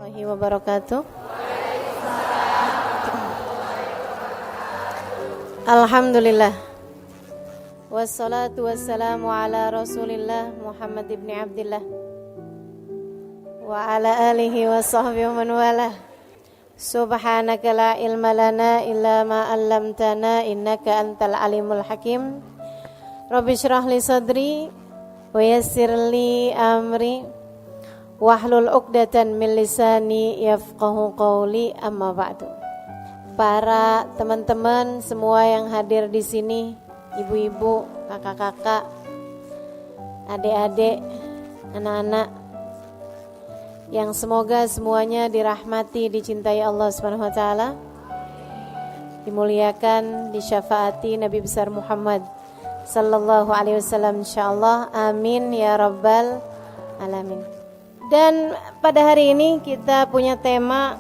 warahmatullahi wabarakatuh. Alhamdulillah. Wassalatu wassalamu ala Rasulillah Muhammad ibn Abdillah wa ala alihi wa sahbihi wa man walah. Subhanaka la ilma lana illa ma 'allamtana innaka antal alimul hakim. Rabbi shrah li sadri wa yassir li amri wahlul 'uqdatan min lisani yafqahu qawli, amma ba'du. Para teman-teman semua yang hadir di sini, ibu-ibu, kakak-kakak, adik-adik, anak-anak, yang semoga semuanya dirahmati, dicintai Allah Subhanahu wa taala, dimuliakan, disyafaati Nabi besar Muhammad sallallahu alaihi wasallam insyaallah. Amin ya rabbal alamin. Dan pada hari ini kita punya tema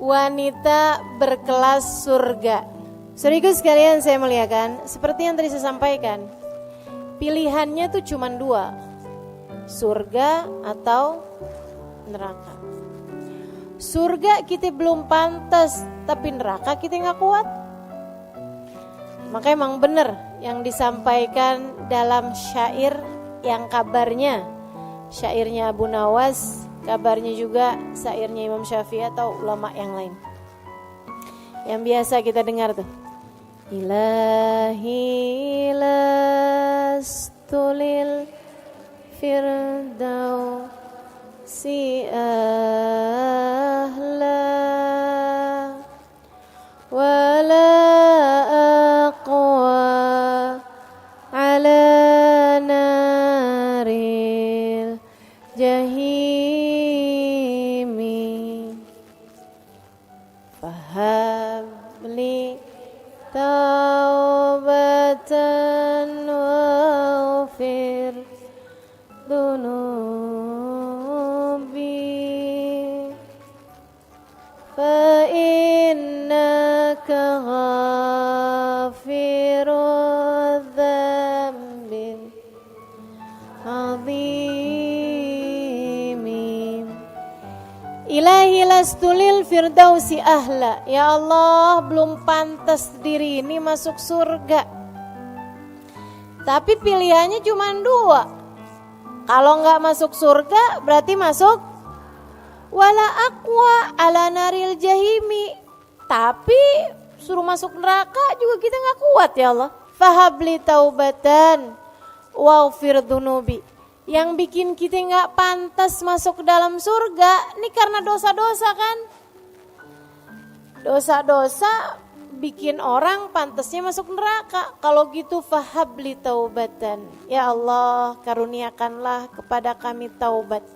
wanita berkelas surga. Saudaraku sekalian saya muliakan, seperti yang tadi saya sampaikan, pilihannya tuh cuma dua, surga atau neraka. Surga kita belum pantas, tapi neraka kita gak kuat. Maka emang benar yang disampaikan dalam syair yang kabarnya syairnya Abu Nawas, kabarnya juga syairnya Imam Syafi'i atau ulama yang lain yang biasa kita dengar tuh. Ilahi lastulil firdausi ahla wala aqwa ala naril jahimi fahabli taubatan waghfir dunubi fa innaka ghafiru dzambin azimi. Ilahi lastulil firdausi ahla. Ya Allah, belum pantas diri ini masuk surga. Tapi pilihannya cuma dua. Kalau nggak masuk surga berarti masuk wala aqwa ala naril jahimi. Tapi suruh masuk neraka juga kita nggak kuat ya Allah. Fahabli taubatan waghfir dunubi. Yang bikin kita gak pantas masuk ke dalam surga ini karena dosa-dosa kan. Dosa-dosa bikin orang pantasnya masuk neraka. Kalau gitu fahabli taubatan. Ya Allah, karuniakanlah kepada kami taubat.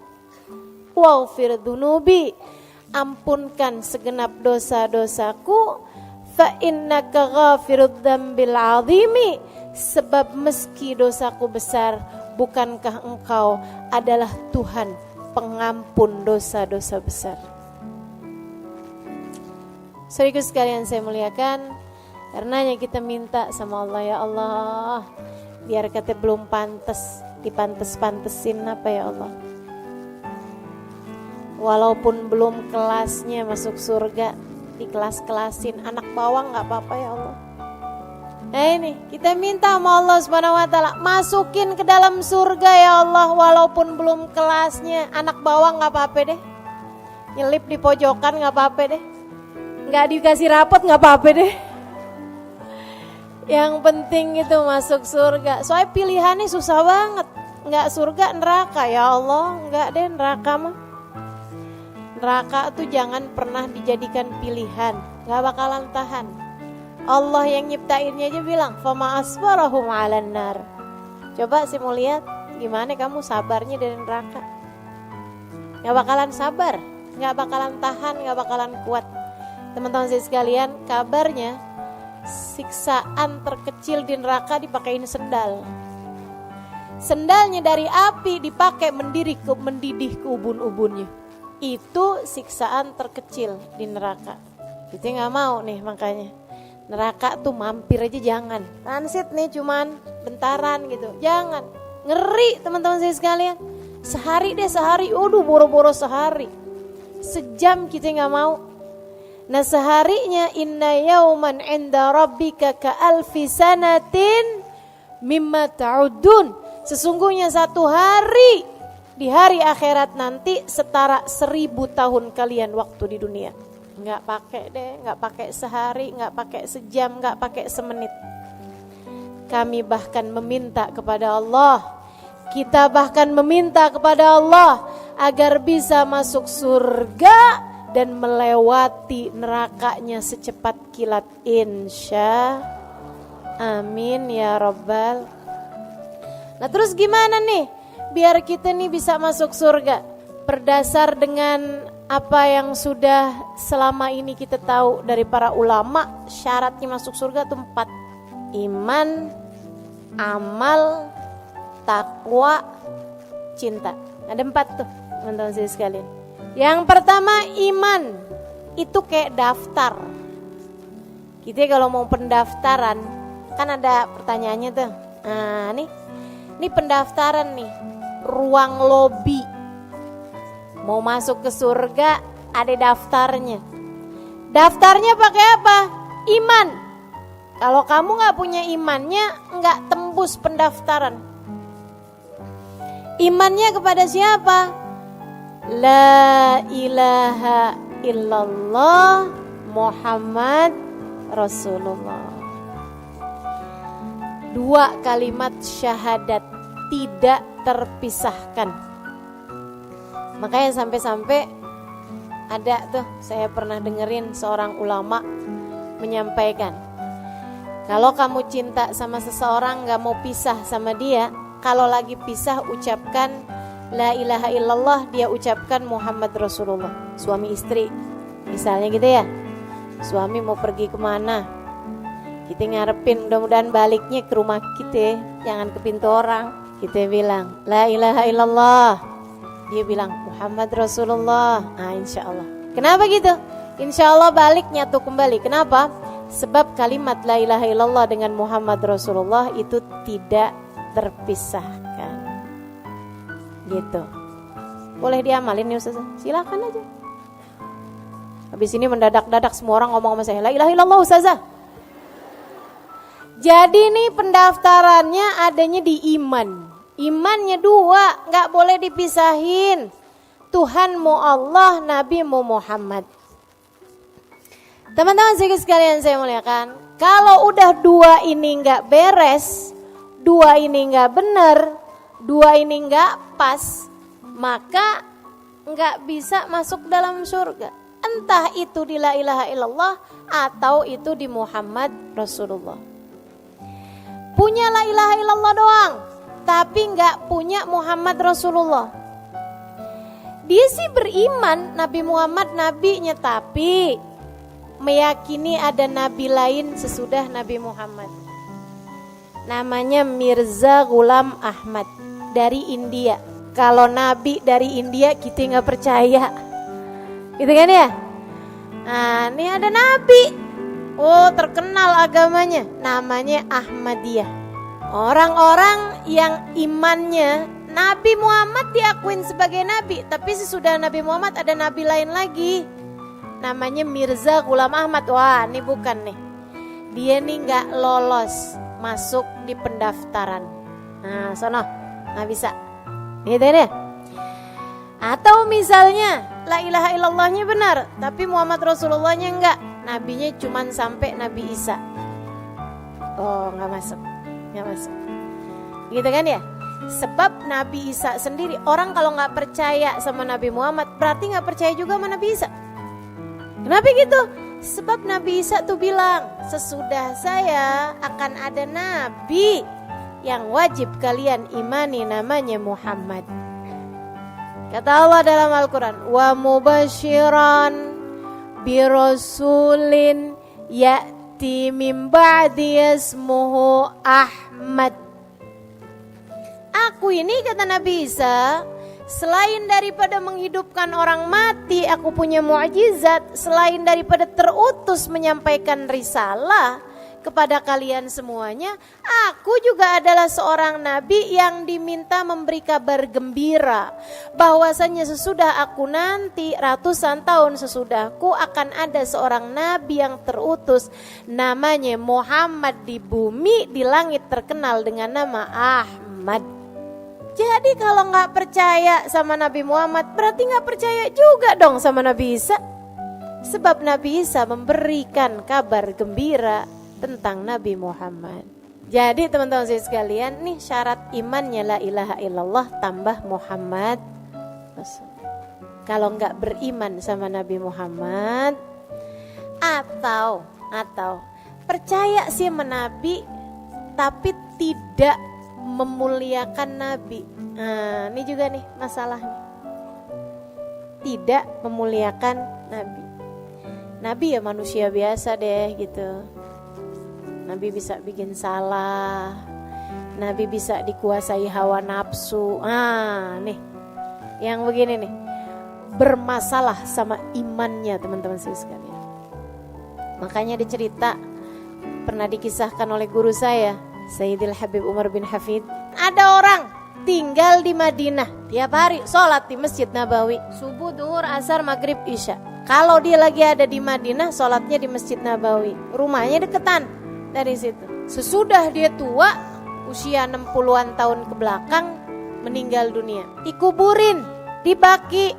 Waghfir dunubi. Ampunkan segenap dosa-dosaku. Fa innaka ghafirud dzambil azimi. Sebab meski dosaku besar, bukankah engkau adalah Tuhan pengampun dosa-dosa besar. Saudaraku sekalian saya muliakan, karenanya kita minta sama Allah, ya Allah, biar kata belum pantas, dipantes-pantesin apa ya Allah. Walaupun belum kelasnya masuk surga, dikelas-kelasin, anak bawang gak apa-apa ya Allah. Nah ini kita minta sama Allah Subhanahu wa taala, masukin ke dalam surga ya Allah, walaupun belum kelasnya, anak bawang gak apa-apa deh. Nyelip di pojokan gak apa-apa deh. Gak dikasih rapot gak apa-apa deh. Yang penting itu masuk surga. Soalnya pilihannya susah banget. Gak surga neraka ya Allah, gak deh neraka mah. Neraka tuh jangan pernah dijadikan pilihan, gak bakalan tahan. Allah yang nyiptainnya aja bilang, fama asbarahum 'alan nar. Coba sih mau lihat gimana kamu sabarnya dari neraka. Gak bakalan sabar, gak bakalan tahan, gak bakalan kuat. Teman-teman saya sekalian, kabarnya siksaan terkecil di neraka dipakein sendal. Sendalnya dari api dipakai mendidih ke ubun-ubunnya. Itu siksaan terkecil di neraka. Kita gak mau nih makanya. Neraka tuh mampir aja jangan. Transit nih cuman bentaran gitu. Jangan. Ngeri teman-teman saya sekalian. Sehari, aduh boro-boro sehari. Sejam kita nggak mau. Nah seharinya inna yauman inda rabbika ka alfi sanatin mimma ta'udun. Sesungguhnya satu hari di hari akhirat nanti setara 1000 tahun kalian waktu di dunia. Nggak pakai deh, nggak pakai sehari, nggak pakai sejam, nggak pakai semenit. Kami bahkan meminta kepada Allah, kita bahkan meminta kepada Allah agar bisa masuk surga dan melewati nerakanya secepat kilat, insya amin ya rabbal. Nah terus gimana nih biar kita nih bisa masuk surga? Berdasar dengan apa yang sudah selama ini kita tahu dari para ulama, syaratnya masuk surga itu 4. Iman, amal, takwa, cinta. Ada 4 tuh teman-teman saya sekalian. Yang pertama iman, itu kayak daftar. Kita kalau mau pendaftaran kan ada pertanyaannya tuh. Nah ini pendaftaran nih, ruang lobi. Mau masuk ke surga ada daftarnya. Daftarnya pakai apa? Iman. Kalau kamu gak punya imannya gak tembus pendaftaran. Imannya kepada siapa? La ilaha illallah Muhammad Rasulullah. 2 kalimat syahadat tidak terpisahkan. Makanya sampai-sampai ada tuh, saya pernah dengerin seorang ulama menyampaikan, kalau kamu cinta sama seseorang gak mau pisah sama dia, kalau lagi pisah ucapkan la ilaha illallah, dia ucapkan Muhammad Rasulullah. Suami istri misalnya gitu ya, suami mau pergi kemana, kita ngarepin mudah-mudahan baliknya ke rumah kita, jangan ke pintu orang. Kita bilang la ilaha illallah, dia bilang Muhammad Rasulullah. Nah insya Allah. Kenapa gitu? Insya Allah baliknya tuh kembali. Kenapa? Sebab kalimat la ilaha illallah dengan Muhammad Rasulullah itu tidak terpisahkan. Gitu. Boleh diamalin nih Ustazah? Silakan aja. Habis ini mendadak-dadak semua orang ngomong sama saya, la ilaha illallah Ustazah. Jadi nih pendaftarannya adanya di iman. Imannya 2, gak boleh dipisahin. Tuhanmu Allah, Nabimu Muhammad. Teman-teman sekalian saya muliakan, kalau udah 2 ini gak beres, 2 ini gak bener, 2 ini gak pas, maka gak bisa masuk dalam surga. Entah itu di la ilaha illallah atau itu di Muhammad Rasulullah. Punya la ilaha illallah doang, tapi gak punya Muhammad Rasulullah. Dia sih beriman Nabi Muhammad nabinya, tapi meyakini ada nabi lain sesudah Nabi Muhammad. Namanya Mirza Ghulam Ahmad dari India. Kalau nabi dari India kita gak percaya, gitu kan ya. Nah ini ada nabi, oh terkenal agamanya, namanya Ahmadiyah. Orang-orang yang imannya Nabi Muhammad diakuin sebagai nabi, tapi sesudah Nabi Muhammad ada nabi lain lagi, namanya Mirza Ghulam Ahmad. Wah ini bukan nih, dia nih gak lolos masuk di pendaftaran. Nah sono gak bisa, gitu ya. Atau misalnya la ilaha illallahnya benar, tapi Muhammad Rasulullahnya enggak, nabinya cuman sampai Nabi Isa. Oh gak masuk, gak masuk, gitu kan ya. Sebab Nabi Isa sendiri, orang kalau gak percaya sama Nabi Muhammad berarti gak percaya juga sama Nabi Isa. Kenapa gitu? Sebab Nabi Isa tuh bilang, sesudah saya akan ada nabi yang wajib kalian imani, namanya Muhammad. Kata Allah dalam Al-Quran, wa mubashiran birasulin ya'ti min ba'di ismuhu Ahmad. Aku ini, kata Nabi Isa, selain daripada menghidupkan orang mati, aku punya mukjizat. Selain daripada terutus menyampaikan risalah, kepada kalian semuanya, aku juga adalah seorang nabi yang diminta memberi kabar gembira bahwasanya sesudah aku nanti, ratusan tahun sesudahku, akan ada seorang nabi yang terutus namanya Muhammad di bumi, di langit terkenal dengan nama Ahmad. Jadi kalau nggak percaya sama Nabi Muhammad, berarti nggak percaya juga dong sama Nabi Isa. Sebab Nabi Isa memberikan kabar gembira tentang Nabi Muhammad. Jadi teman-teman sekalian, nih syarat imannya la ilaha illallah tambah Muhammad Rasul. Kalau nggak beriman sama Nabi Muhammad, atau percaya sih sama Nabi tapi tidak memuliakan Nabi. Nah, ini juga nih masalahnya. Tidak memuliakan Nabi. Nabi ya manusia biasa deh gitu. Nabi bisa bikin salah. Nabi bisa dikuasai hawa nafsu. Nih, yang begini nih, bermasalah sama imannya teman-teman sekalian. Makanya dicerita, pernah dikisahkan oleh guru saya, Sayyidil Habib Umar bin Hafid. Ada orang tinggal di Madinah, tiap hari sholat di Masjid Nabawi, subuh, duhur, asar, maghrib, isya. Kalau dia lagi ada di Madinah, sholatnya di Masjid Nabawi, rumahnya deketan dari situ. Sesudah dia tua, usia 60-an tahun ke belakang, meninggal dunia, dikuburin di Baqi,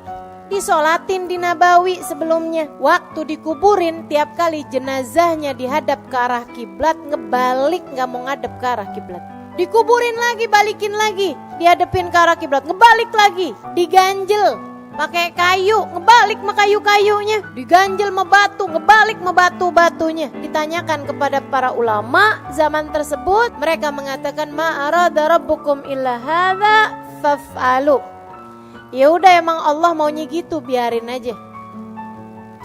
disolatin di Nabawi sebelumnya. Waktu dikuburin, tiap kali jenazahnya dihadap ke arah kiblat, ngebalik, nggak mau ngadep ke arah kiblat. Dikuburin lagi, balikin lagi, dihadepin ke arah kiblat, ngebalik lagi, diganjel pakai kayu, ngebalik sama kayu-kayunya, diganjel sama batu, ngebalik sama batu-batunya. Ditanyakan kepada para ulama zaman tersebut, mereka mengatakan ma arada rabbukum illa hadza faf'alu. Ya udah, emang Allah maunya gitu, biarin aja.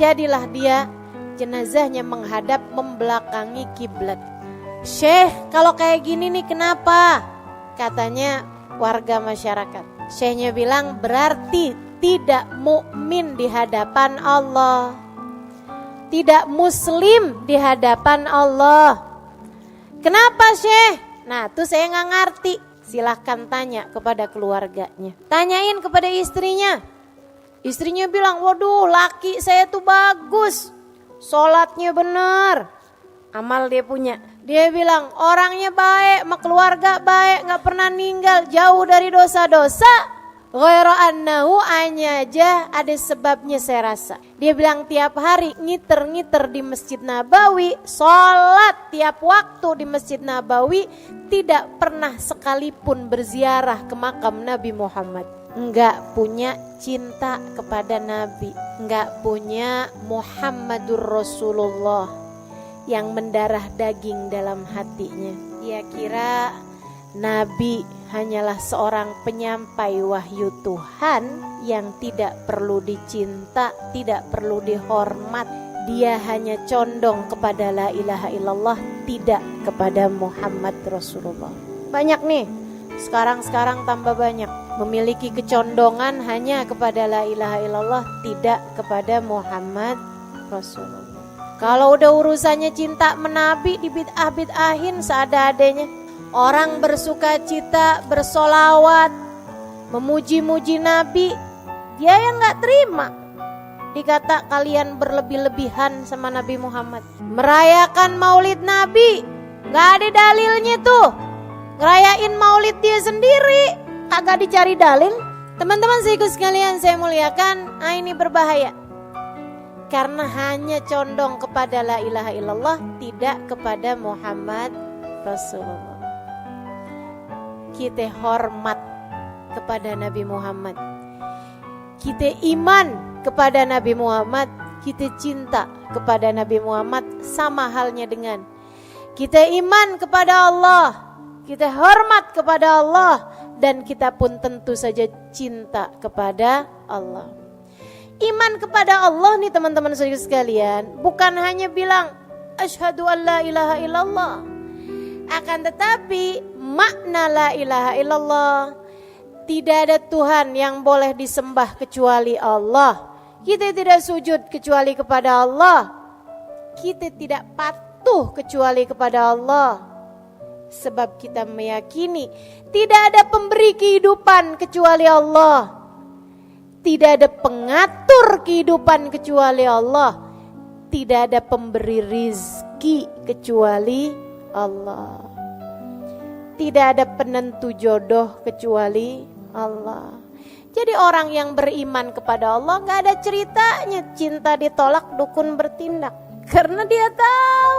Jadilah dia jenazahnya menghadap membelakangi kiblat. Syekh, kalau kayak gini nih kenapa? Katanya warga masyarakat. Syekhnya bilang berarti tidak mukmin di hadapan Allah, tidak muslim di hadapan Allah. Kenapa Syekh? Nah tuh saya nggak ngerti. Silahkan tanya kepada keluarganya, tanyain kepada istrinya. Istrinya bilang, waduh laki saya tuh bagus, sholatnya bener, amal dia punya. Dia bilang orangnya baik, sama keluarga baik, nggak pernah ninggal, jauh dari dosa-dosa. Ghairu annahu, hanya aja ada sebabnya saya rasa. Dia bilang tiap hari ngiter-ngiter di Masjid Nabawi, sholat tiap waktu di Masjid Nabawi, tidak pernah sekalipun berziarah ke makam Nabi Muhammad. Enggak punya cinta kepada Nabi, enggak punya Muhammadur Rasulullah yang mendarah daging dalam hatinya. Dia kira Nabi hanyalah seorang penyampai wahyu Tuhan yang tidak perlu dicinta, tidak perlu dihormat. Dia hanya condong kepada la ilaha illallah, tidak kepada Muhammad Rasulullah. Banyak nih, sekarang tambah banyak, memiliki kecondongan hanya kepada la ilaha illallah, tidak kepada Muhammad Rasulullah. Kalau udah urusannya cinta menabi, dibid'ah-bid'ahin seada-adanya. Orang bersuka cita, bersolawat, memuji-muji Nabi, dia yang gak terima. Dikata kalian berlebih-lebihan sama Nabi Muhammad. Merayakan maulid Nabi, gak ada dalilnya tuh. Ngerayain maulid dia sendiri, kagak dicari dalil. Teman-teman sekalian saya muliakan, ini berbahaya. Karena hanya condong kepada la ilaha illallah, tidak kepada Muhammad Rasulullah. Kita hormat kepada Nabi Muhammad, kita iman kepada Nabi Muhammad, kita cinta kepada Nabi Muhammad, sama halnya dengan kita iman kepada Allah, kita hormat kepada Allah, dan kita pun tentu saja cinta kepada Allah. Iman kepada Allah nih teman-teman sekalian, bukan hanya bilang asyhadu an la ilaha illallah, akan tetapi makna la ilaha illallah, tidak ada Tuhan yang boleh disembah kecuali Allah. Kita tidak sujud kecuali kepada Allah. Kita tidak patuh butuh kecuali kepada Allah. Sebab kita meyakini tidak ada pemberi kehidupan kecuali Allah. Tidak ada pengatur kehidupan kecuali Allah. Tidak ada pemberi rizki kecuali Allah. Tidak ada penentu jodoh kecuali Allah. Jadi orang yang beriman kepada Allah gak ada ceritanya cinta ditolak dukun bertindak. Karena dia tahu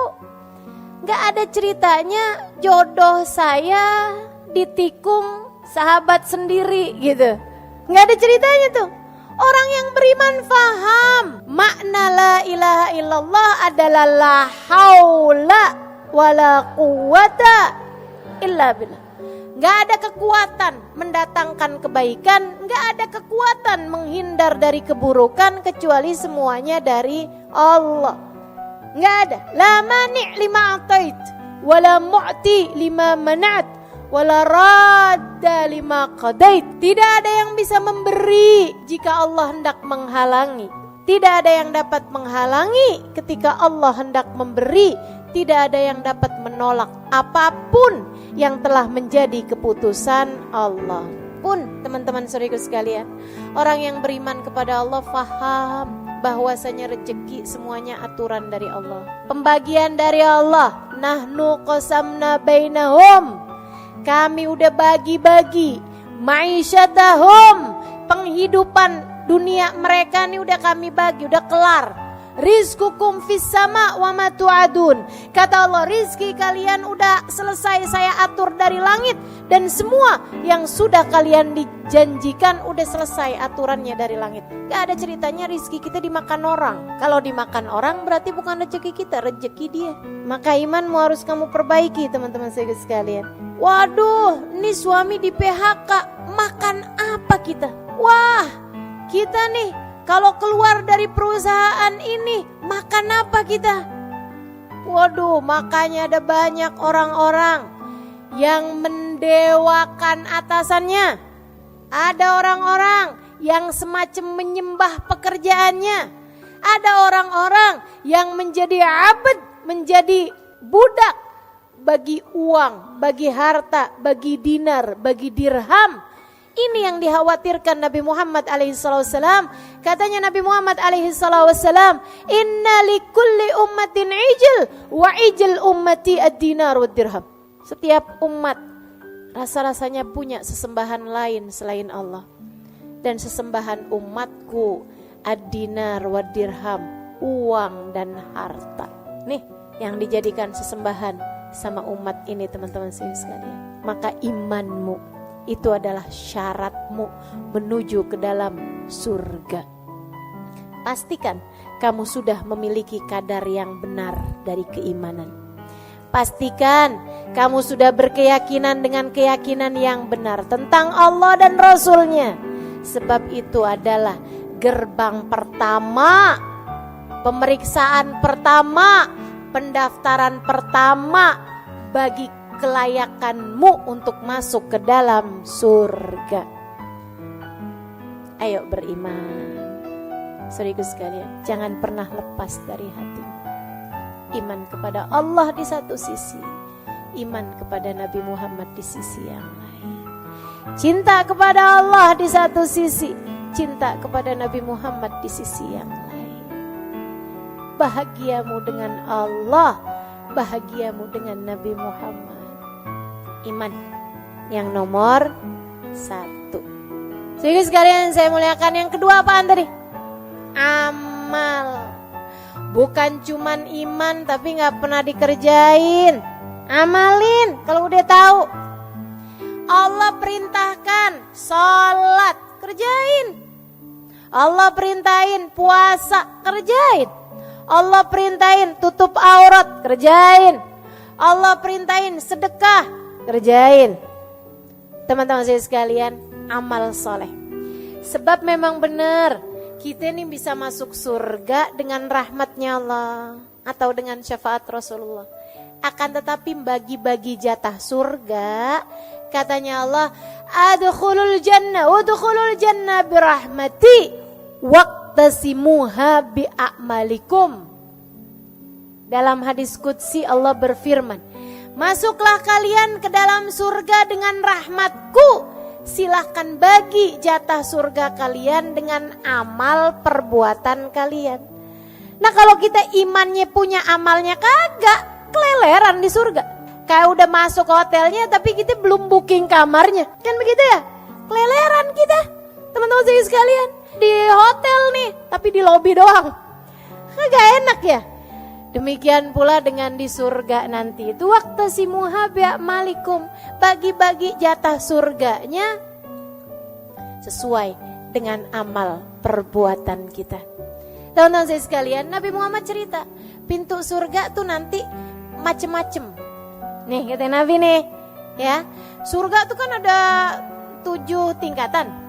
gak ada ceritanya jodoh saya ditikung sahabat sendiri gitu. Gak ada ceritanya tuh. Orang yang beriman faham makna la ilaha illallah adalah la haula wala quwata illa billah. Gak ada kekuatan mendatangkan kebaikan, gak ada kekuatan menghindar dari keburukan kecuali semuanya dari Allah. Gak ada. La mani' lima atait, wala mu'ti lima manat, wala radda lima qadait. Tidak ada yang bisa memberi jika Allah hendak menghalangi. Tidak ada yang dapat menghalangi ketika Allah hendak memberi. Tidak ada yang dapat menolak apapun yang telah menjadi keputusan Allah. Pun teman-teman saudaraku sekalian, orang yang beriman kepada Allah faham bahwasanya rezeki semuanya aturan dari Allah. Pembagian dari Allah. Nahnu qasamna bainahum. Kami udah bagi-bagi ma'isyatahum, penghidupan dunia mereka nih udah kami bagi, udah kelar. Rizqukum fis sama wa ma tu'adun. Kata Allah, rizki kalian udah selesai saya atur dari langit, dan semua yang sudah kalian dijanjikan udah selesai aturannya dari langit. Gak ada ceritanya rizki kita dimakan orang. Kalau dimakan orang berarti bukan rezeki kita, rezeki dia. Maka imanmu harus kamu perbaiki teman-teman saya sekalian. Waduh, ini suami di PHK, makan apa kita? Wah, kita nih kalau keluar dari perusahaan ini, makan apa kita? Waduh, makanya ada banyak orang-orang yang mendewakan atasannya. Ada orang-orang yang semacam menyembah pekerjaannya. Ada orang-orang yang menjadi abd, menjadi budak bagi uang, bagi harta, bagi dinar, bagi dirham. Ini yang dikhawatirkan Nabi Muhammad alaihissalam. Katanya Nabi Muhammad alaihissalam, inna likulli ummatin ijil, wa ijil ummati ad-dinar wa dirham. Setiap umat rasa-rasanya punya sesembahan lain selain Allah. Dan sesembahan umatku ad-dinar wa dirham, uang dan harta. Nih yang dijadikan sesembahan sama umat ini teman-teman sekalian. Maka imanmu itu adalah syaratmu menuju ke dalam surga. Pastikan kamu sudah memiliki kadar yang benar dari keimanan. Pastikan kamu sudah berkeyakinan dengan keyakinan yang benar tentang Allah dan Rasul-Nya. Sebab itu adalah gerbang pertama, pemeriksaan pertama, pendaftaran pertama bagi kelayakanmu untuk masuk ke dalam surga. Ayo beriman. Saudaraku sekalian, jangan pernah lepas dari hati. Iman kepada Allah di satu sisi, iman kepada Nabi Muhammad di sisi yang lain. Cinta kepada Allah di satu sisi, cinta kepada Nabi Muhammad di sisi yang lain. Bahagiamu dengan Allah, bahagiamu dengan Nabi Muhammad. Iman yang nomor 1. Jadi sekalian saya muliakan, yang kedua apaan tadi? Amal. Bukan cuman iman tapi gak pernah dikerjain. Amalin kalau udah tahu. Allah perintahkan sholat, kerjain. Allah perintahin puasa, kerjain. Allah perintahin tutup aurat, kerjain. Allah perintahin sedekah, kerjain. Teman-teman saya sekalian, amal soleh. Sebab memang benar, kita ini bisa masuk surga dengan rahmatnya Allah atau dengan syafaat Rasulullah. Akan tetapi bagi-bagi jatah surga, katanya Allah, adkhulul jannah birahmati waqtasimuha bi'amalikum. Dalam hadis qudsi Allah berfirman, masuklah kalian ke dalam surga dengan rahmatku. Silahkan bagi jatah surga kalian dengan amal perbuatan kalian. Nah kalau kita imannya punya amalnya kagak, keleleran di surga. Kayak udah masuk hotelnya tapi kita belum booking kamarnya. Kan begitu ya? Keleleran kita. Teman-teman sekalian, di hotel nih tapi di lobi doang. Kagak enak ya? Demikian pula dengan di surga nanti. Itu waqtasimu bi'amalikum, bagi-bagi jatah surganya sesuai dengan amal perbuatan kita. Teman-teman saya sekalian, Nabi Muhammad cerita, pintu surga tuh nanti macem-macem. Nih kata Nabi nih, ya. Surga tuh kan ada 7 tingkatan.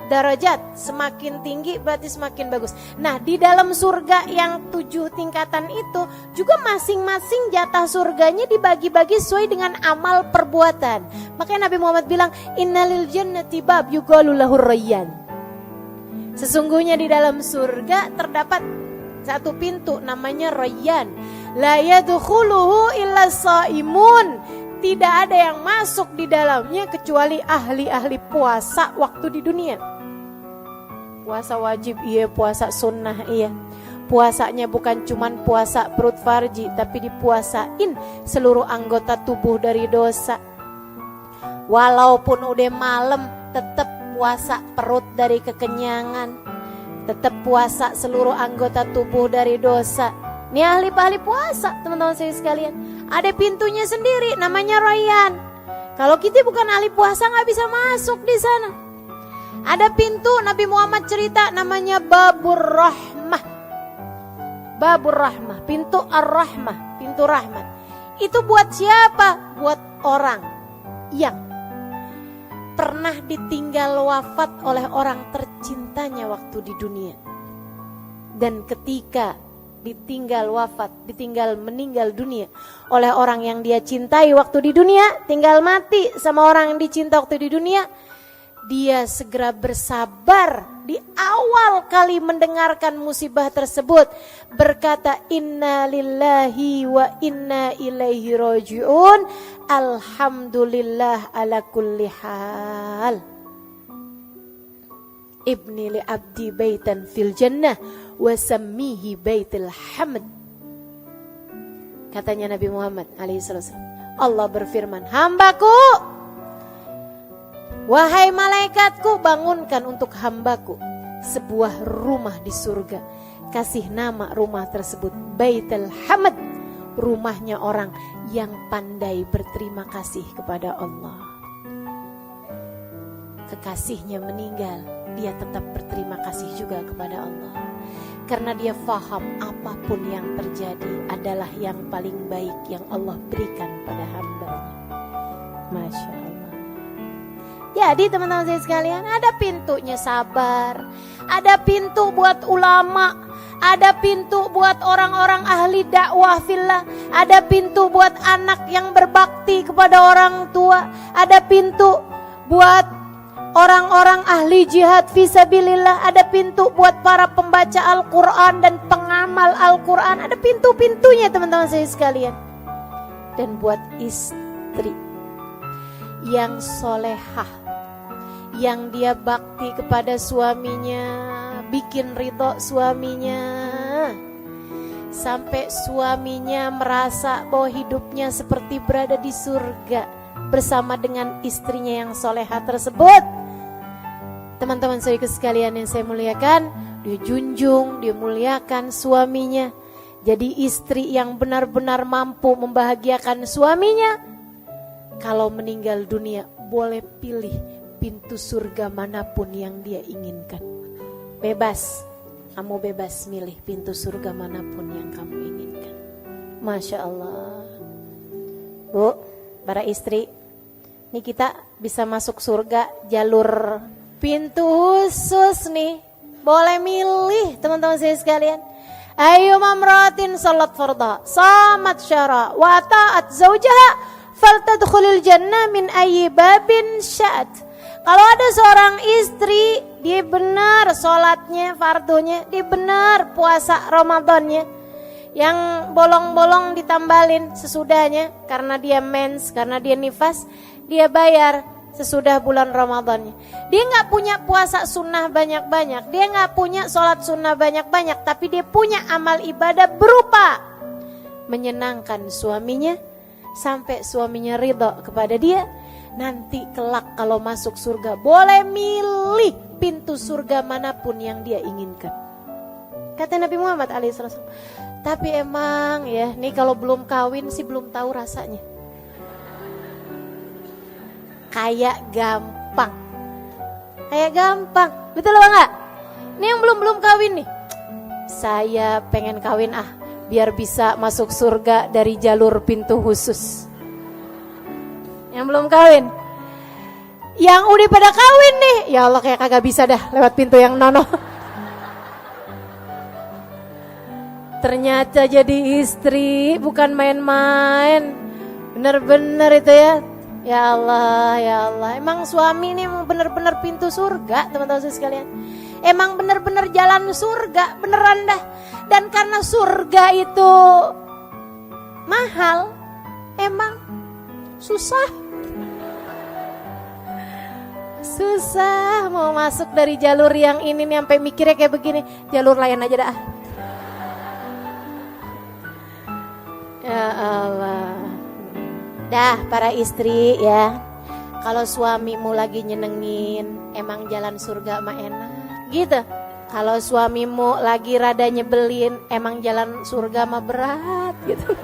Darajat, semakin tinggi berarti semakin bagus. Nah di dalam surga yang 7 tingkatan itu juga masing-masing jatah surganya dibagi-bagi sesuai dengan amal perbuatan. Makanya Nabi Muhammad bilang, innalil jannati bab yuqalu lahur rayyan. Sesungguhnya di dalam surga terdapat satu pintu namanya Rayyan. La yadkhuluhu illa shaimun. Tidak ada yang masuk di dalamnya kecuali ahli-ahli puasa waktu di dunia. Puasa wajib iya, puasa sunnah iya. Puasanya bukan cuman puasa perut farji, tapi dipuasain seluruh anggota tubuh dari dosa. Walaupun udah malam tetap puasa perut dari kekenyangan, tetap puasa seluruh anggota tubuh dari dosa. Ini ahli-ahli puasa teman-teman saya sekalian. Ada pintunya sendiri namanya Rayyan. Kalau kita bukan ahli puasa nggak bisa masuk di sana. Ada pintu Nabi Muhammad cerita namanya Babur Rahmah. Babur Rahmah, pintu Ar-Rahmah, pintu rahmat. Itu buat siapa? Buat orang yang pernah ditinggal wafat oleh orang tercintanya waktu di dunia. Dan ketika ditinggal wafat, meninggal dunia oleh orang yang dia cintai waktu di dunia, tinggal mati sama orang yang dicinta waktu di dunia, dia segera bersabar di awal kali mendengarkan musibah tersebut, berkata inna lillahi wa inna ilaihi raji'un, alhamdulillah ala kulli hal. Ibni li abdi baitan fil jannah wa sammihi baitul hamd. Katanya Nabi Muhammad alaihissalam, Allah berfirman, hambaku, wahai malaikatku, bangunkan untuk hambaku sebuah rumah di surga. Kasih nama rumah tersebut Baitul Hamd, rumahnya orang yang pandai berterima kasih kepada Allah. Kekasihnya meninggal, dia tetap berterima kasih juga kepada Allah. Karena dia faham apapun yang terjadi adalah yang paling baik yang Allah berikan pada hambanya. Masya Allah. Jadi teman-teman saya sekalian, ada pintunya sabar, ada pintu buat ulama, ada pintu buat orang-orang ahli dakwah fillah, ada pintu buat anak yang berbakti kepada orang tua, ada pintu buat orang-orang ahli jihad fisabilillah, ada pintu buat para pembaca Al-Quran dan pengamal Al-Quran, ada pintu-pintunya teman-teman saya sekalian. Dan buat istri yang solehah, yang dia bakti kepada suaminya, bikin ridho suaminya, sampai suaminya merasa bahwa hidupnya seperti berada di surga bersama dengan istrinya yang solehah tersebut. Teman-teman saya sekalian yang saya muliakan, dia junjung, dia muliakan suaminya. Jadi istri yang benar-benar mampu membahagiakan suaminya, kalau meninggal dunia boleh pilih pintu surga manapun yang dia inginkan. Bebas, kamu bebas milih pintu surga manapun yang kamu inginkan. Masya Allah. Bu, para istri, ini kita bisa masuk surga jalur pintu khusus nih. Boleh milih teman-teman saya sekalian. Ayyuma imra'atin salat fardha, samat syara, wa ta'at zawjaha, faltadkhulil jannah min ayyi babin sya'at. Kalau ada seorang istri, dia benar sholatnya, fardunya, dia benar puasa Ramadannya, Yang bolong-bolong ditambalin sesudahnya, karena dia mens, karena dia nifas, dia bayar sesudah bulan Ramadannya. Dia gak punya puasa sunnah banyak-banyak, dia gak punya sholat sunnah banyak-banyak, tapi dia punya amal ibadah berupa menyenangkan suaminya, sampai suaminya ridho kepada dia. Nanti kelak kalau masuk surga boleh milih pintu surga manapun yang dia inginkan. Kata Nabi Muhammad SAW. Tapi emang ya, nih kalau belum kawin sih belum tahu rasanya. Kayak gampang. Kayak gampang. Betul apa enggak? Ini yang belum kawin nih. Saya pengen kawin biar bisa masuk surga dari jalur pintu khusus. Yang belum kawin. Yang udah pada kawin nih, ya Allah kayak kagak bisa dah lewat pintu yang nono. Ternyata jadi istri bukan main-main. Bener-bener itu ya. Ya Allah, ya Allah. Emang suami ini bener-bener pintu surga, teman-teman sekalian. Emang bener-bener jalan surga, beneran dah. Dan karena surga itu mahal, emang susah. Susah mau masuk dari jalur yang ini nih, sampai mikirnya kayak begini, jalur lain aja dah. Ya Allah. Dah para istri ya, kalau suamimu lagi nyenengin, emang jalan surga mah enak gitu. Kalau suamimu lagi rada nyebelin, emang jalan surga mah berat gitu.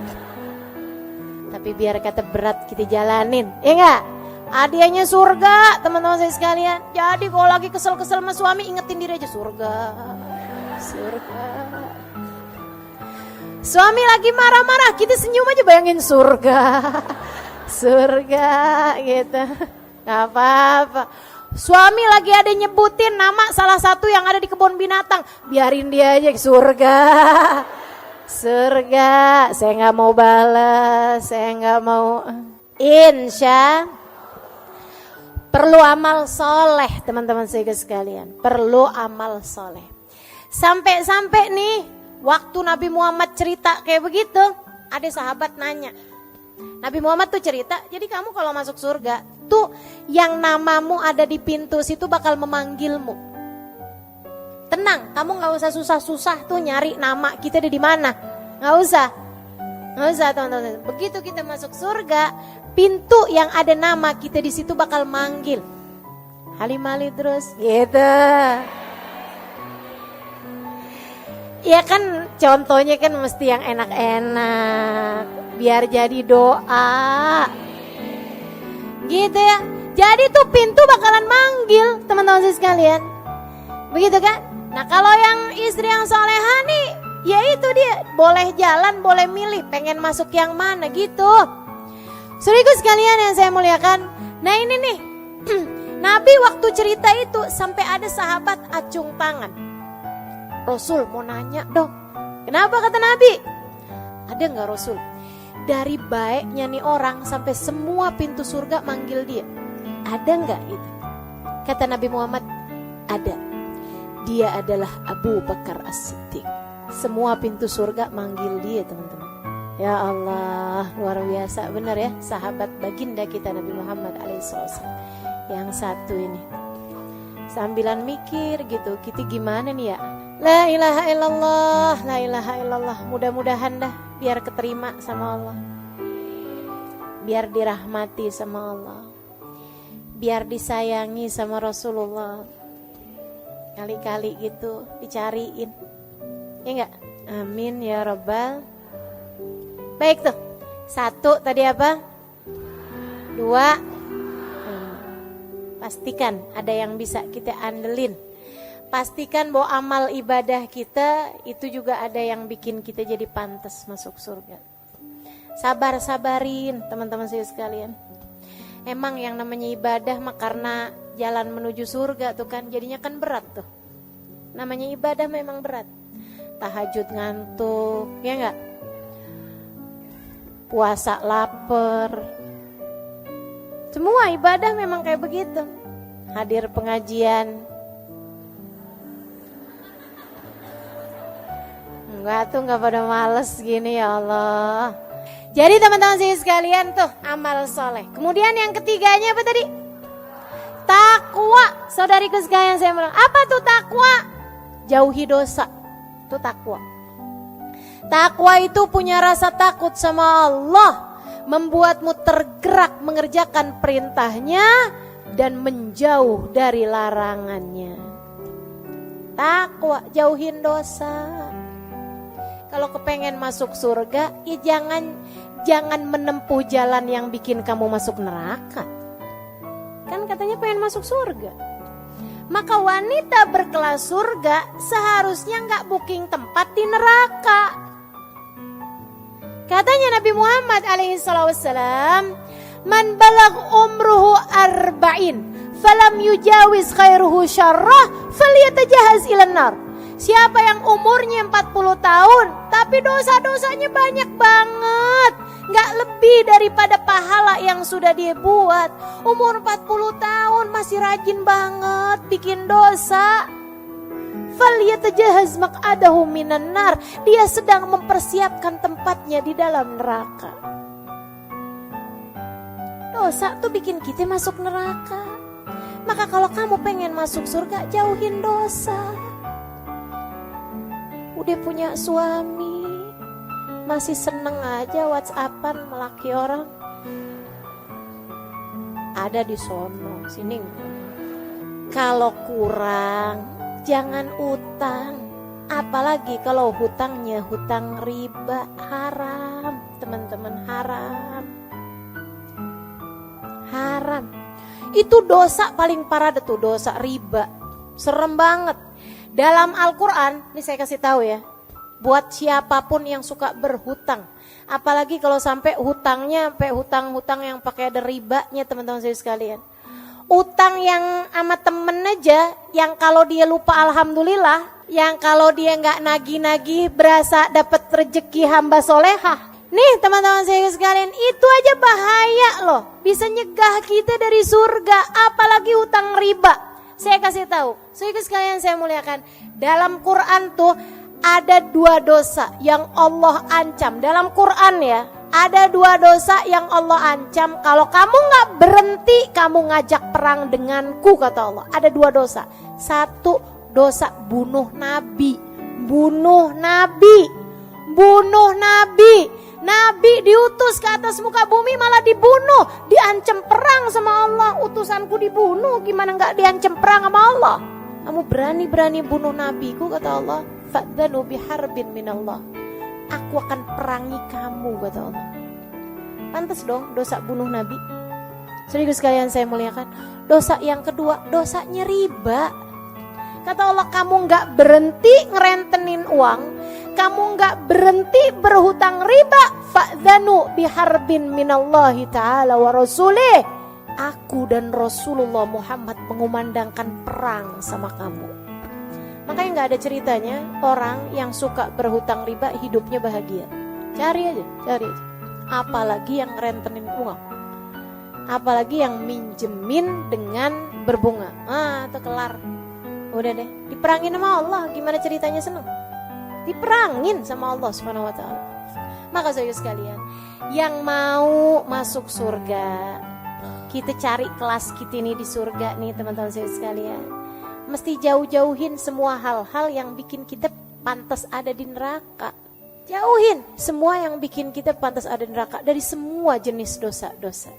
Tapi biar kata berat kita jalanin, ya enggak? Hadiahnya surga, teman-teman saya sekalian. Jadi kalau lagi kesel-kesel sama suami, ingetin diri aja surga. Surga. Suami lagi marah-marah, kita senyum aja, bayangin surga. Surga gitu. Gak apa-apa. Suami lagi ada nyebutin nama salah satu yang ada di kebun binatang, biarin dia aja ke surga. Surga, saya gak mau balas, saya gak mau. Insya perlu amal soleh, teman-teman saya sekalian. Perlu amal soleh. Sampai-sampai nih, waktu Nabi Muhammad cerita kayak begitu, ada sahabat nanya. Nabi Muhammad tuh cerita, jadi kamu kalau masuk surga, tuh yang namamu ada di pintu situ bakal memanggilmu. Tenang, kamu gak usah susah-susah tuh nyari nama kita ada di mana. Gak usah teman-teman. Begitu kita masuk surga, pintu yang ada nama kita di situ bakal manggil. Halimali terus, gitu. Ya kan contohnya kan mesti yang enak-enak, biar jadi doa. Gitu ya. Jadi tuh pintu bakalan manggil, teman-teman sekalian. Begitu kan? Nah kalau yang istri yang solehah nih, ya itu dia, boleh jalan, boleh milih, pengen masuk yang mana gitu. Saudaraku sekalian yang saya muliakan. Nah ini nih, Nabi waktu cerita itu sampai ada sahabat acung tangan. Rasul mau nanya dong, kenapa kata Nabi? Ada gak Rasul? Dari baiknya nih orang sampai semua pintu surga manggil dia. Ada gak itu? Kata Nabi Muhammad, ada. Dia adalah Abu Bakar As-Siddiq. Semua pintu surga manggil dia, teman-teman. Ya Allah, luar biasa, benar ya, sahabat baginda kita Nabi Muhammad SAW. Yang satu ini, sambilan mikir gitu, kita gimana nih ya? La ilaha illallah, la ilaha illallah. Mudah-mudahan dah biar keterima sama Allah, biar dirahmati sama Allah, biar disayangi sama Rasulullah. Kali-kali gitu dicariin, ya enggak? Amin ya Rabbal. Baik tuh, satu tadi apa? Dua, pastikan ada yang bisa kita andelin. Pastikan bahwa amal ibadah kita itu juga ada yang bikin kita jadi pantas masuk surga. Sabar-sabarin teman-teman saya sekalian. Emang yang namanya ibadah mah karena jalan menuju surga tuh kan, jadinya kan berat tuh. Namanya ibadah memang berat. Tahajud ngantuk, ya enggak? Puasa lapar. Semua ibadah memang kayak begitu. Hadir pengajian Gua tuh gak pada males gini ya Allah. Jadi teman-teman sekalian tuh amal soleh. Kemudian yang ketiganya apa tadi? Takwa. Saudariku sekalian saya bilang, apa tuh takwa? Jauhi dosa. Itu takwa. Takwa itu punya rasa takut sama Allah, membuatmu tergerak mengerjakan perintahnya dan menjauh dari larangannya. Takwa, jauhin dosa. Kalau kepengen masuk surga, ya jangan menempuh jalan yang bikin kamu masuk neraka. Kan katanya pengen masuk surga. Maka wanita berkelas surga seharusnya nggak booking tempat di neraka. Katanya Nabi Muhammad alaihissalam, man balag umruhu arba'in falam yujawiz khairuhu syarrah falyatajahaz ilan nar. Siapa yang umurnya 40 tahun tapi dosa-dosanya banyak banget, gak lebih daripada pahala yang sudah dia buat. Umur 40 tahun masih rajin banget bikin dosa, falyatajahaz maq'adahu minan nar. Dia sedang mempersiapkan tempatnya di dalam neraka. Dosa tuh bikin kita masuk neraka. Maka kalau kamu pengen masuk surga, jauhin dosa. Udah punya suami, masih seneng aja WhatsAppan melaki orang. Ada di sono, sini. Kalau kurang, jangan utang. Apalagi kalau hutangnya hutang riba, haram. Teman-teman, haram. Haram. Itu dosa paling parah tuh, dosa riba. Serem banget. Dalam Al-Quran, ini saya kasih tahu ya, buat siapapun yang suka berhutang, apalagi kalau sampai hutangnya sampai hutang-hutang yang pakai ada ribanya, teman-teman saya sekalian. Utang yang sama temen aja, yang kalau dia lupa alhamdulillah, yang kalau dia nggak nagih-nagih berasa dapat rezeki hamba solehah. Nih teman-teman saya sekalian, itu aja bahaya loh, bisa nyegah kita dari surga, apalagi hutang riba. Saya kasih tahu, saudara sekalian saya muliakan, dalam Quran tuh ada 2 dosa yang Allah ancam. Dalam Quran ya, ada 2 dosa yang Allah ancam. Kalau kamu nggak berhenti, kamu ngajak perang denganku, kata Allah. Ada 2 dosa. 1 dosa bunuh Nabi, bunuh Nabi, bunuh Nabi. Nabi diutus ke atas muka bumi malah dibunuh, diancam perang sama Allah. Utusanku dibunuh, gimana nggak diancam perang sama Allah? Kamu berani-berani bunuh nabiku, kata Allah. Fa'dhanu biharbin minallah. Aku akan perangi kamu, kata Allah. Pantas dong dosa bunuh nabi. Saudara sekalian saya muliakan, dosa yang kedua, dosanya riba. Kata Allah, kamu nggak berhenti ngerentenin uang, kamu nggak berhenti berhutang riba, fa'dhanu biharbin minallahi ta'ala wa rasulih. Aku dan Rasulullah Muhammad mengumandangkan perang sama kamu. Makanya nggak ada ceritanya orang yang suka berhutang riba hidupnya bahagia. Cari aja. Apalagi yang ngerentenin uang, apalagi yang minjemin dengan berbunga. Itu kelar. Udah deh, diperangin sama Allah, gimana ceritanya seneng? Diperangin sama Allah Subhanahu wa taala. Maka saudara sekalian, yang mau masuk surga, kita cari kelas kita ini di surga nih teman-teman saudara sekalian. Mesti jauh-jauhin semua hal-hal yang bikin kita pantas ada di neraka. Jauhin semua yang bikin kita pantas ada di neraka dari semua jenis dosa-dosa.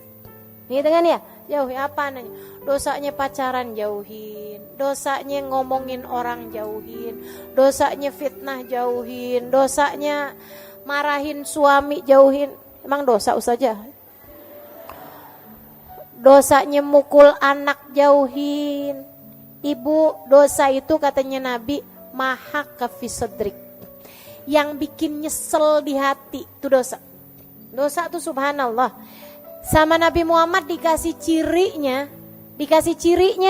Nih dengan ya, jauhi apa nanya? Dosanya pacaran jauhin, dosanya ngomongin orang jauhin, dosanya fitnah jauhin, dosanya marahin suami jauhin. Emang dosa saja? Dosanya mukul anak jauhin. Ibu, dosa itu katanya Nabi maha kafisadrik, yang bikin nyesel di hati itu dosa. Dosa itu subhanallah. Sama Nabi Muhammad dikasih cirinya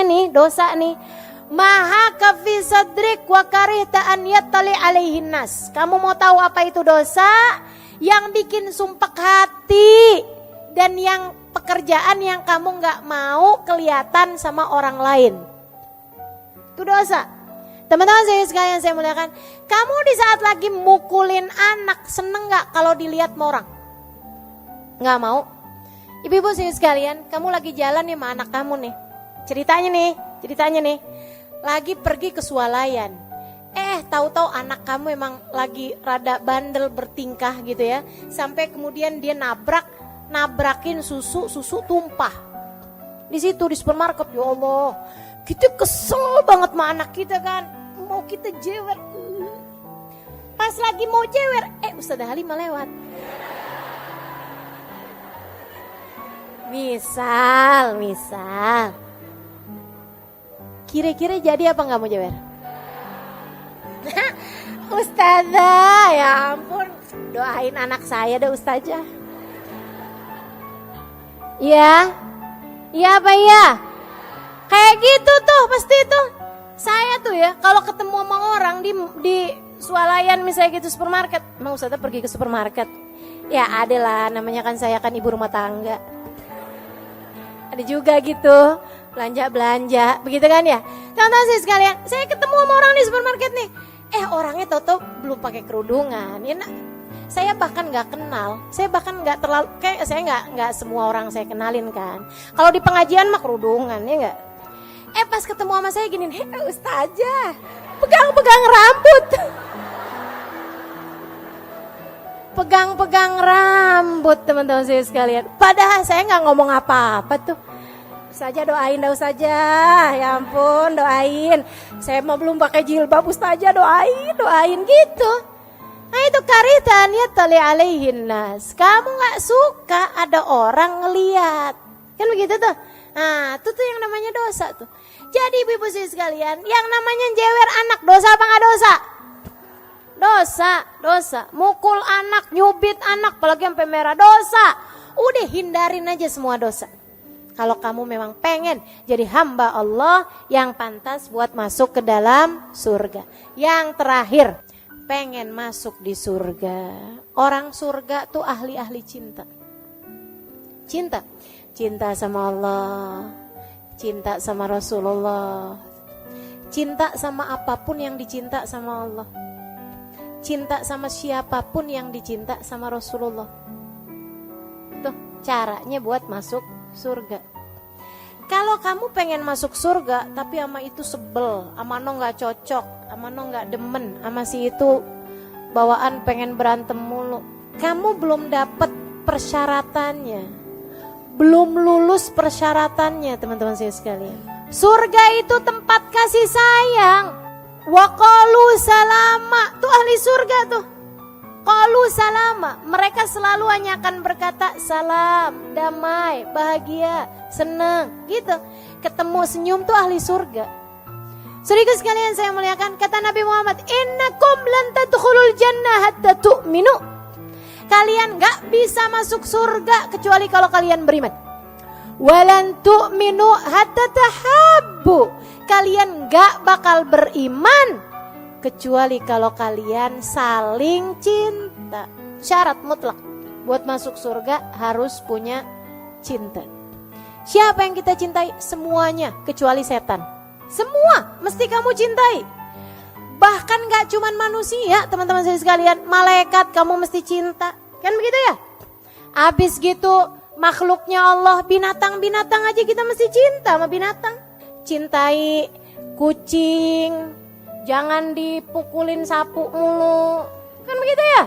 nih dosa nih. Maha kafisadrik wa karihta an yattali alaihin nas. Kamu mau tahu apa itu dosa? Yang bikin sumpek hati dan yang pekerjaan yang kamu nggak mau kelihatan sama orang lain. Itu dosa. Teman-teman saya sekalian saya muliakan, kamu di saat lagi mukulin anak, seneng gak kalau dilihat sama orang? Gak mau. Ibu-ibu saya sekalian, kamu lagi jalan nih sama anak kamu nih. Ceritanya nih, lagi pergi ke swalayan. Tahu-tahu anak kamu emang lagi rada bandel bertingkah gitu ya. Sampai kemudian dia nabrakin susu tumpah. Di situ di supermarket, ya Allah. Kita kesel banget sama anak kita kan. Mau kita jewer. Pas lagi mau jewer, Ustazah Halimah lewat. Misal. Kira-kira jadi apa nggak mau jewer? Ustazah, ya ampun. Doain anak saya deh Ustazah. Iya? Iya apa iya? Kayak gitu tuh pasti tuh. Saya tuh ya kalau ketemu sama orang di swalayan misalnya gitu supermarket. Emang Ustazah pergi ke supermarket? Ya ada lah, namanya kan saya kan ibu rumah tangga. Ada juga gitu, belanja, begitu kan ya. Teman-teman saya sekalian, saya ketemu sama orang di supermarket nih. Orangnya tahu-tahu belum pakai kerudungan. Ya, saya bahkan nggak kenal, saya bahkan nggak terlalu, kayak saya nggak semua orang saya kenalin kan. Kalau di pengajian mah kerudungan ya nggak. Pas ketemu sama saya gini, Ustazah, pegang-pegang rambut. Pegang-pegang rambut teman-teman saya sekalian. Padahal saya nggak ngomong apa-apa tuh. Ustazah doain dah Ustazah, ya ampun doain. Saya mau belum pakai jilbab Ustazah doain gitu. Nah itu karitan ya tali alaihin nas. Kamu nggak suka ada orang ngeliat, kan begitu tuh. Nah itu tuh yang namanya dosa tuh. Jadi ibu-ibu sekalian, yang namanya jewer anak dosa apa nggak dosa? Dosa. Mukul anak, nyubit anak, apalagi sampai merah dosa. Udah hindarin aja semua dosa. Kalau kamu memang pengen jadi hamba Allah yang pantas buat masuk ke dalam surga. Yang terakhir, pengen masuk di surga. Orang surga tuh ahli-ahli cinta. Cinta sama Allah, cinta sama Rasulullah, cinta sama apapun yang dicinta sama Allah, cinta sama siapapun yang dicinta sama Rasulullah. Tuh caranya buat masuk surga. Kalau kamu pengen masuk surga tapi sama itu sebel, sama no gak cocok, sama no gak demen, sama si itu bawaan pengen berantem mulu, kamu belum dapet persyaratannya, belum lulus persyaratannya teman-teman saya sekalian. Surga itu tempat kasih sayang. Wa qalu salama, tuh ahli surga tuh. Qalu salama, mereka selalu hanya akan berkata salam, damai, bahagia, senang gitu. Ketemu senyum tuh ahli surga. Saudara sekalian saya muliakan, kata Nabi Muhammad, innakum lan tadkhulul jannah hatta tu'minu. Kalian gak bisa masuk surga kecuali kalau kalian beriman. Walan tu'minu hatta tahabbu. Kalian gak bakal beriman kecuali kalau kalian saling cinta. Syarat mutlak buat masuk surga harus punya cinta. Siapa yang kita cintai? Semuanya kecuali setan. Semua mesti kamu cintai. Bahkan gak cuman manusia teman-teman saya sekalian, malaikat kamu mesti cinta. Kan begitu ya? Abis gitu makhluknya Allah, binatang-binatang aja kita mesti cinta sama binatang. Cintai kucing, jangan dipukulin sapu mulu. Kan begitu ya?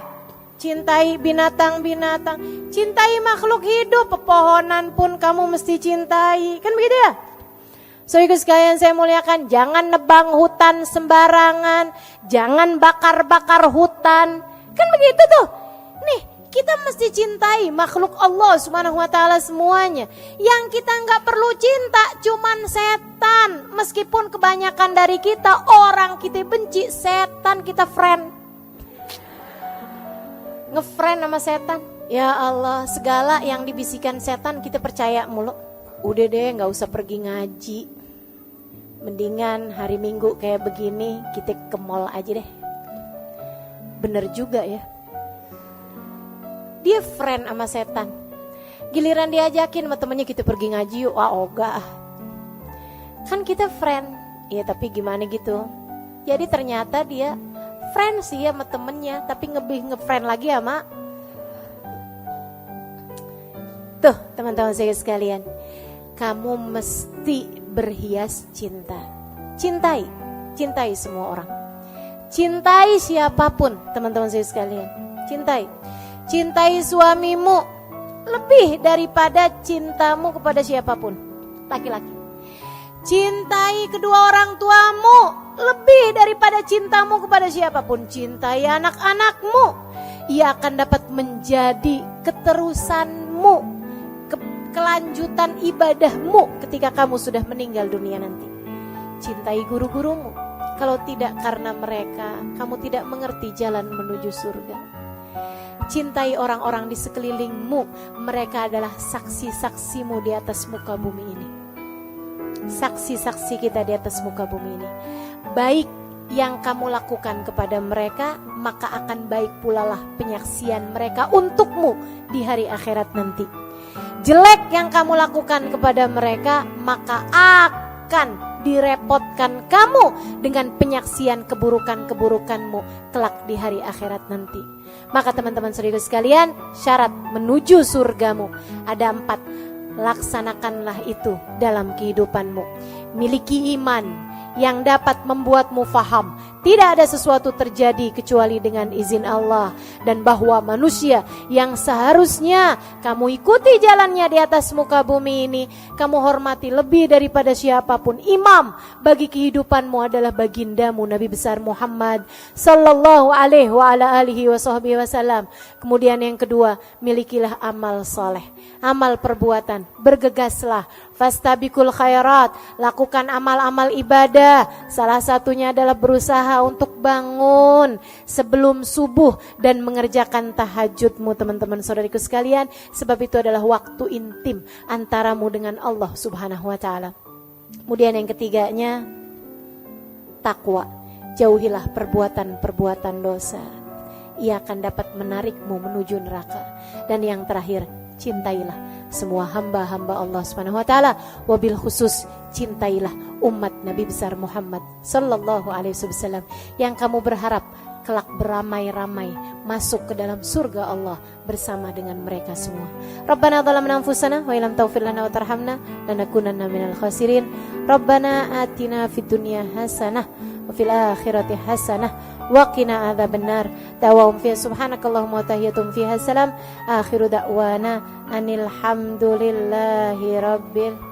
Cintai binatang-binatang, cintai makhluk hidup, pepohonan pun kamu mesti cintai. Kan begitu ya? Saudara sekalian saya muliakan, jangan nebang hutan sembarangan, jangan bakar-bakar hutan. Kan begitu tuh. Nih, kita mesti cintai makhluk Allah Subhanahu wa taala semuanya. Yang kita nggak perlu cinta cuman setan. Meskipun kebanyakan dari kita orang kita benci, setan kita friend. Ngefriend sama setan. Ya Allah, segala yang dibisikkan setan kita percaya mulu. Udah deh, nggak usah pergi ngaji. Mendingan hari Minggu kayak begini kita ke mall aja deh. Bener juga ya. Dia friend sama setan. Giliran diajakin sama temennya kita pergi ngaji yuk, ogah. Kan kita friend. Ya tapi gimana gitu. Jadi ternyata dia friend sih sama temennya, tapi lebih nge-friend lagi sama tuh teman-teman saya sekalian. Kamu mesti berhias cinta. Cintai semua orang. Cintai siapapun, teman-teman saya sekalian. Cintai suamimu lebih daripada cintamu kepada siapapun, laki-laki. Cintai kedua orang tuamu lebih daripada cintamu kepada siapapun. Cintai anak-anakmu, ia akan dapat menjadi keterusanmu, kelanjutan ibadahmu ketika kamu sudah meninggal dunia nanti. Cintai guru-gurumu, kalau tidak karena mereka, kamu tidak mengerti jalan menuju surga. Cintai orang-orang di sekelilingmu, mereka adalah saksi-saksimu di atas muka bumi ini. Saksi-saksi kita di atas muka bumi ini. Baik yang kamu lakukan kepada mereka, maka akan baik pula lah penyaksian mereka untukmu di hari akhirat nanti. Jelek yang kamu lakukan kepada mereka, maka akan direpotkan kamu dengan penyaksian keburukan-keburukanmu kelak di hari akhirat nanti. Maka teman-teman saudara sekalian, syarat menuju surgamu ada 4. Laksanakanlah itu dalam kehidupanmu. Miliki iman yang dapat membuatmu faham tidak ada sesuatu terjadi kecuali dengan izin Allah, dan bahwa manusia yang seharusnya kamu ikuti jalannya di atas muka bumi ini, kamu hormati lebih daripada siapapun. Imam bagi kehidupanmu adalah bagindamu Nabi besar Muhammad sallallahu alaihi wa ala alihi wasallam. Kemudian yang kedua, milikilah amal soleh, amal perbuatan, bergegaslah, fastabiqul khairat, lakukan amal-amal ibadah. Salah satunya adalah berusaha untuk bangun sebelum subuh dan mengerjakan tahajudmu, teman-teman saudariku sekalian, sebab itu adalah waktu intim antaramu dengan Allah Subhanahu wa taala. Kemudian yang ketiganya, takwa. Jauhilah perbuatan-perbuatan dosa, ia akan dapat menarikmu menuju neraka. Dan yang terakhir, cintailah semua hamba-hamba Allah Subhanahu wa taala, wabil khusus cintailah umat Nabi besar Muhammad sallallahu alaihi wasallam yang kamu berharap kelak beramai-ramai masuk ke dalam surga Allah bersama dengan mereka semua. Rabbana zalamna anfusana wa illam taghfir lana wa tarhamna lanakunanna minal khasirin. Rabbana atina fid dunya hasanah wa fil akhirati hasanah wa qina adzabannar. Da'wahum fiha subhanakallahumma wa tahiyatum fiha salam. Akhiru da'wana anil hamdulillahi rabbil